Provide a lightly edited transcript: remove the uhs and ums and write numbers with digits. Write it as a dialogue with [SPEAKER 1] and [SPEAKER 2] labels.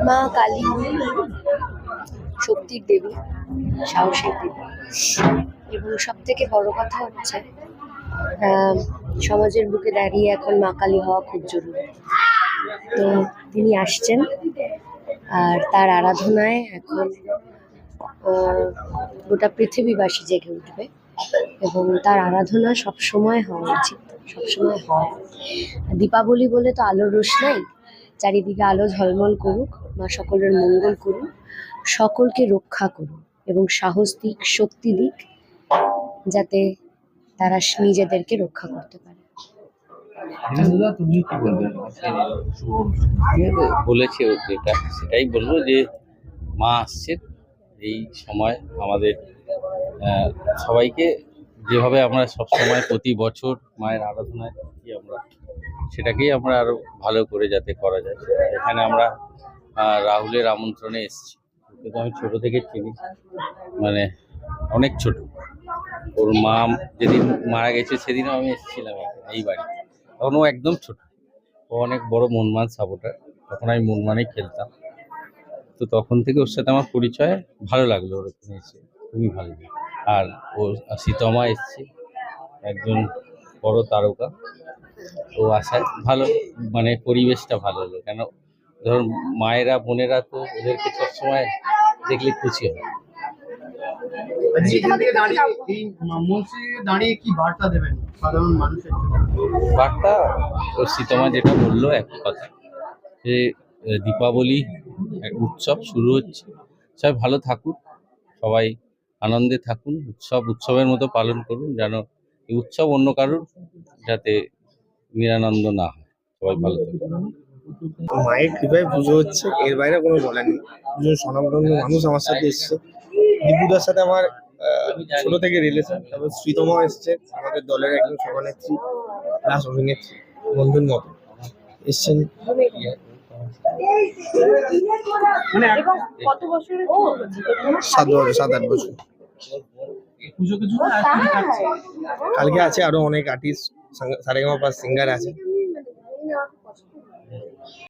[SPEAKER 1] মা কালী শক্তির দেবী, সাহসের দেবী, এবং সব থেকে বড় কথা হচ্ছে সমাজের বুকে দাঁড়িয়ে এখন মা কালী হওয়া খুব জরুরি। তো তিনি আসছেন, আর তার আরাধনায় এখন গোটা পৃথিবীবাসী জেগে উঠবে, এবং তার আরাধনা সবসময় হওয়া উচিত, সবসময় হয়। দীপাবলি বলে তো আলোর রোশনাই, চারিদিকে আলো ঝলমল করুক, মা সকলের মঙ্গল করুক, সকলকে রক্ষা করুক এবং সাহস দিক, শক্তি দিক, যাতে তারা নিজেদেরকে রক্ষা করতে পারে।
[SPEAKER 2] তুমি কি বলবে? বলেছে যেটা সেটাই বলবো, যে মা আসছেন এই সময় আমাদের সবাইকে যেভাবে আমরা সবসময় প্রতি বছর মায়ের আরাধনায় থাকি, আমরা সেটাকেই আমরা আরো ভালো করে যাতে করা যায়। এখানে আমরা রাহুলের আমন্ত্রণে এসেছি। কিন্তু আমি ছোট থেকে চিনি, মানে অনেক ছোট। ওর মা যেদিন মারা গেছে সেদিনও আমি এসেছিলাম এই বাড়ি, তখন ও একদম ছোট। ও অনেক বড় মনমান সাপোর্টার, তখন আমি মনমানেই খেলতাম। তো তখন থেকে ওর সাথে আমার পরিচয়, ভালো লাগলো ওর এখানে এসে, খুবই ভালো লাগলো। আর ও সীতমা এসছে, একজন বড় তারকা। ও আসায় ভালো, মানে পরিবেশটা ভালো হলো। কেন ধরুন মায়েরা বোনেরা তো ওদেরকে সবসময় দেখলে খুশি হয়। বার্তা ওর সীতমা যেটা বললো একই কথা, যে দীপাবলি এক উৎসব শুরু হচ্ছে, সবাই ভালো থাকুন, সবাই আনন্দে থাকুন, উৎসবের মতো পালন করুন, যেন এই উৎসব অন্য কারোর যাতে নিরানন্দ না হয়। সবাই ভালো থাকুন।
[SPEAKER 3] মায়ের কৃপায় পুজো হচ্ছে, এর বাইরে কোনো বলার নেই। দুজন স্বনামধন্য মানুষ আমার সাথে এসছে। দীপুদার সাথে আমার ছোট থেকে রিলেশন। তারপর শ্রীতমা এসছে, আমাদের দলের একজন সভানেত্রী প্লাস অভিনেত্রী, বন্ধুর মতো এসছেন। সাত 8 বছর। কালকে আছে আরো অনেক আর্টিস্ট, সারেগামা সিঙ্গার আছে।